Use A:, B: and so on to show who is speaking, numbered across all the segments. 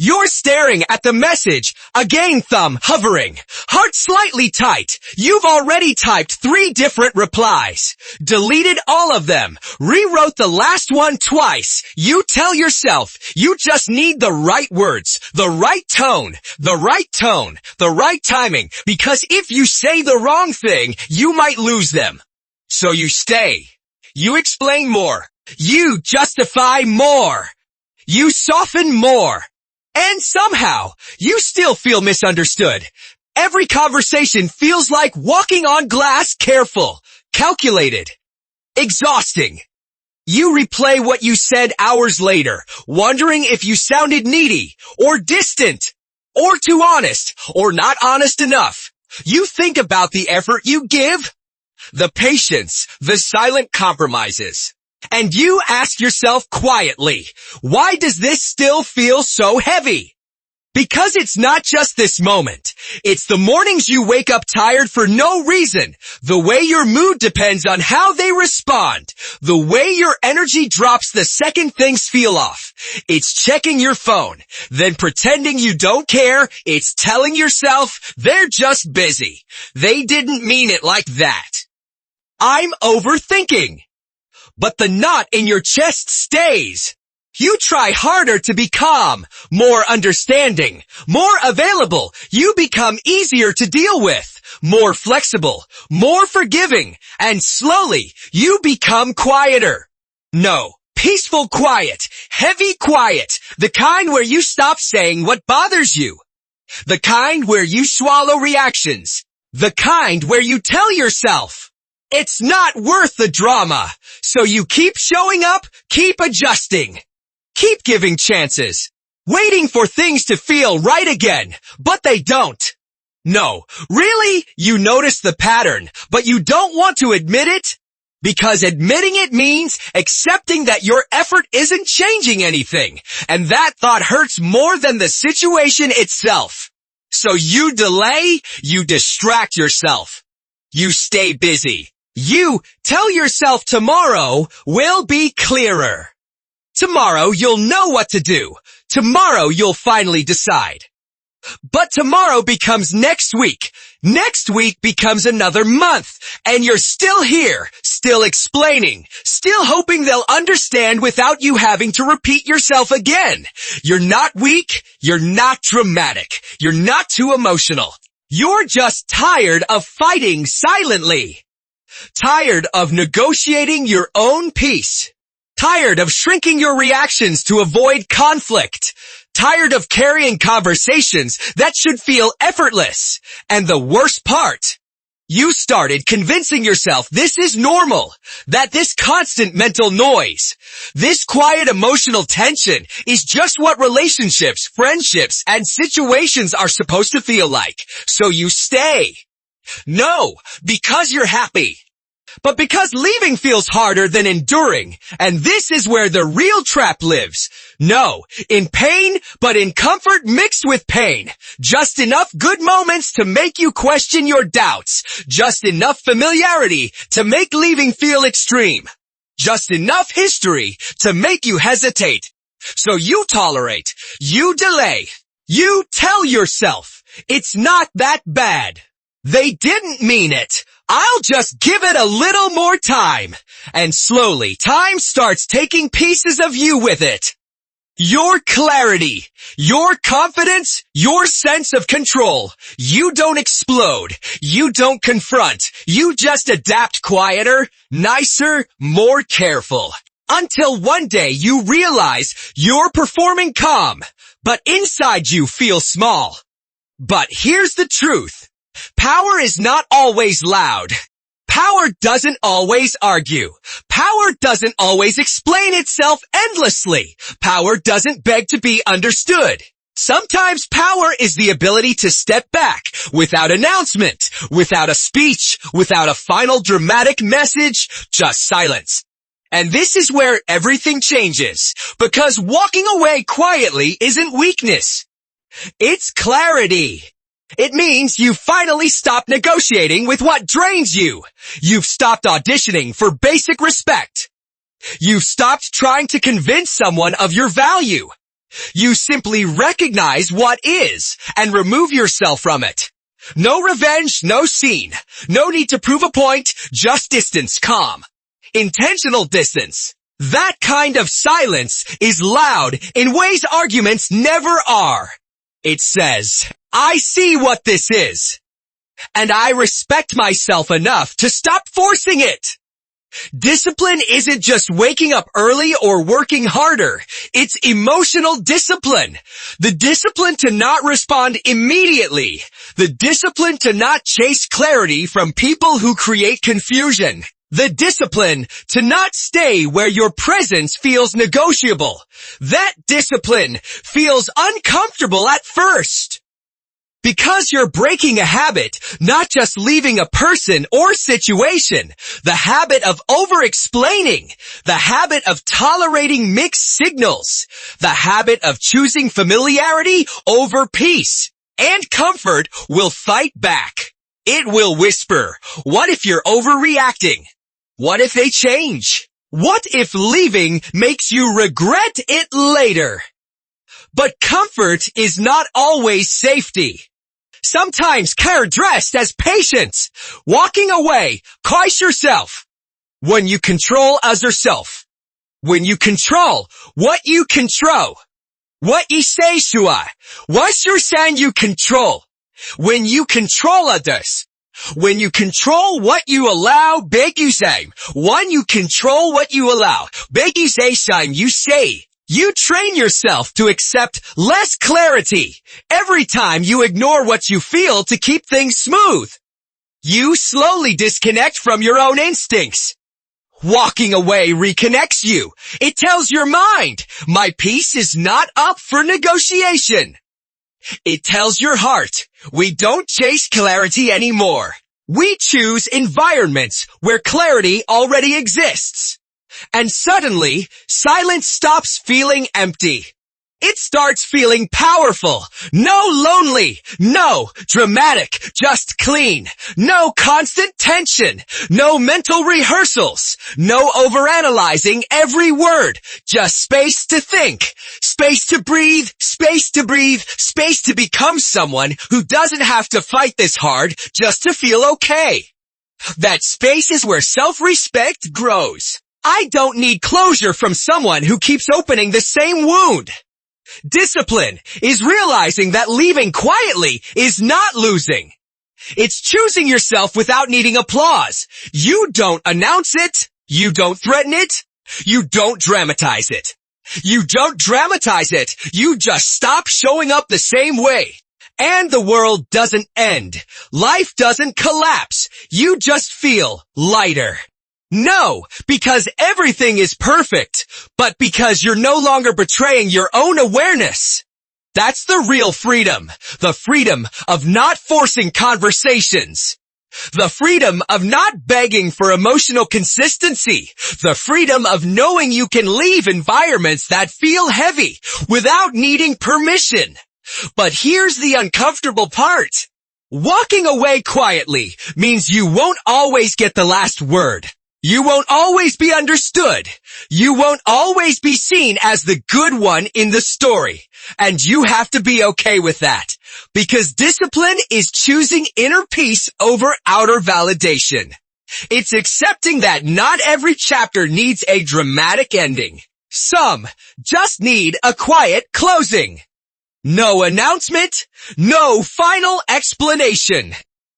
A: You're staring at the message, again thumb hovering, heart slightly tight. You've already typed 3 different replies, deleted all of them, rewrote the last one twice. You tell yourself you just need the right words, the right tone, the right timing, because if you say the wrong thing, you might lose them. So you stay. You explain more. You justify more. You soften more. And somehow, you still feel misunderstood. Every conversation feels like walking on glass, careful, calculated, exhausting. You replay what you said hours later, wondering if you sounded needy, or distant, or too honest, or not honest enough. You think about the effort you give, the patience, the silent compromises. And you ask yourself quietly, why does this still feel so heavy? Because it's not just this moment. It's the mornings you wake up tired for no reason. The way your mood depends on how they respond. The way your energy drops the second things feel off. It's checking your phone, then pretending you don't care. It's telling yourself they're just busy. They didn't mean it like that. I'm overthinking. But the knot in your chest stays. You try harder to be calm, more understanding, more available. You become easier to deal with, more flexible, more forgiving, and slowly you become quieter. No, peaceful quiet, heavy quiet, the kind where you stop saying what bothers you, the kind where you swallow reactions, the kind where you tell yourself, it's not worth the drama. So you keep showing up, keep adjusting, keep giving chances, waiting for things to feel right again, but they don't. No, really, you notice the pattern, but you don't want to admit it, because admitting it means accepting that your effort isn't changing anything, and that thought hurts more than the situation itself. So you delay, you distract yourself, you stay busy. You tell yourself tomorrow will be clearer. Tomorrow you'll know what to do. Tomorrow you'll finally decide. But tomorrow becomes next week. Next week becomes another month. And you're still here, still explaining, still hoping they'll understand without you having to repeat yourself again. You're not weak. You're not dramatic. You're not too emotional. You're just tired of fighting silently. Tired of negotiating your own peace. Tired of shrinking your reactions to avoid conflict. Tired of carrying conversations that should feel effortless. And the worst part, you started convincing yourself this is normal, that this constant mental noise, this quiet emotional tension is just what relationships, friendships, and situations are supposed to feel like. So you stay. No, because you're happy. But because leaving feels harder than enduring, and this is where the real trap lives. No, in pain, but in comfort mixed with pain. Just enough good moments to make you question your doubts. Just enough familiarity to make leaving feel extreme. Just enough history to make you hesitate. So you tolerate, you delay, you tell yourself, it's not that bad. They didn't mean it. I'll just give it a little more time. And slowly, time starts taking pieces of you with it. Your clarity, your confidence, your sense of control. You don't explode. You don't confront. You just adapt quieter, nicer, more careful. Until one day you realize you're performing calm, but inside you feel small. But here's the truth. Power is not always loud. Power doesn't always argue. Power doesn't always explain itself endlessly. Power doesn't beg to be understood. Sometimes power is the ability to step back without announcement, without a speech, without a final dramatic message, just silence. And this is where everything changes, because walking away quietly isn't weakness. It's clarity. It means you finally stop negotiating with what drains you. You've stopped auditioning for basic respect. You've stopped trying to convince someone of your value. You simply recognize what is and remove yourself from it. No revenge, no scene. No need to prove a point, just distance, calm. Intentional distance. That kind of silence is loud in ways arguments never are. It says, I see what this is, and I respect myself enough to stop forcing it. Discipline isn't just waking up early or working harder. It's emotional discipline. The discipline to not respond immediately. The discipline to not chase clarity from people who create confusion. The discipline to not stay where your presence feels negotiable. That discipline feels uncomfortable at first. Because you're breaking a habit, not just leaving a person or situation. The habit of over-explaining. The habit of tolerating mixed signals. The habit of choosing familiarity over peace. And comfort will fight back. It will whisper, what if you're overreacting? What if they change? What if leaving makes you regret it later? But comfort is not always safety. Sometimes care dressed as patience. Walking away, quiet yourself. When you control other self. When you control what you control. What you say shua. What you're saying you control. When you control others. When you control what you allow, beg you say. When you control what you allow, beg you say, you say. You train yourself to accept less clarity every time you ignore what you feel to keep things smooth. You slowly disconnect from your own instincts. Walking away reconnects you. It tells your mind, my peace is not up for negotiation. It tells your heart, we don't chase clarity anymore. We choose environments where clarity already exists. And suddenly, silence stops feeling empty. It starts feeling powerful. No lonely. No dramatic. Just clean. No constant tension. No mental rehearsals. No overanalyzing every word. Just space to think. Space to breathe. Space to breathe. Space to become someone who doesn't have to fight this hard just to feel okay. That space is where self-respect grows. I don't need closure from someone who keeps opening the same wound. Discipline is realizing that leaving quietly is not losing. It's choosing yourself without needing applause. You don't announce it. You don't threaten it. You don't dramatize it. You don't dramatize it. You just stop showing up the same way. And the world doesn't end. Life doesn't collapse. You just feel lighter. No, because everything is perfect, but because you're no longer betraying your own awareness. That's the real freedom. The freedom of not forcing conversations. The freedom of not begging for emotional consistency. The freedom of knowing you can leave environments that feel heavy without needing permission. But here's the uncomfortable part. Walking away quietly means you won't always get the last word. You won't always be understood. You won't always be seen as the good one in the story. And you have to be okay with that. Because discipline is choosing inner peace over outer validation. It's accepting that not every chapter needs a dramatic ending. Some just need a quiet closing. No announcement, no final explanation.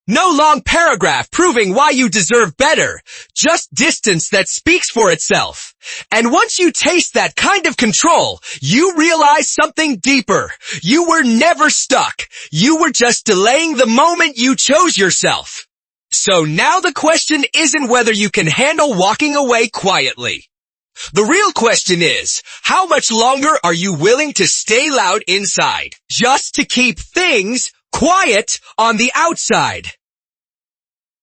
A: No long paragraph proving why you deserve better, just distance that speaks for itself. And once you taste that kind of control, you realize something deeper. You were never stuck. You were just delaying the moment you chose yourself. So now the question isn't whether you can handle walking away quietly. The real question is, how much longer are you willing to stay loud inside, just to keep things quiet on the outside?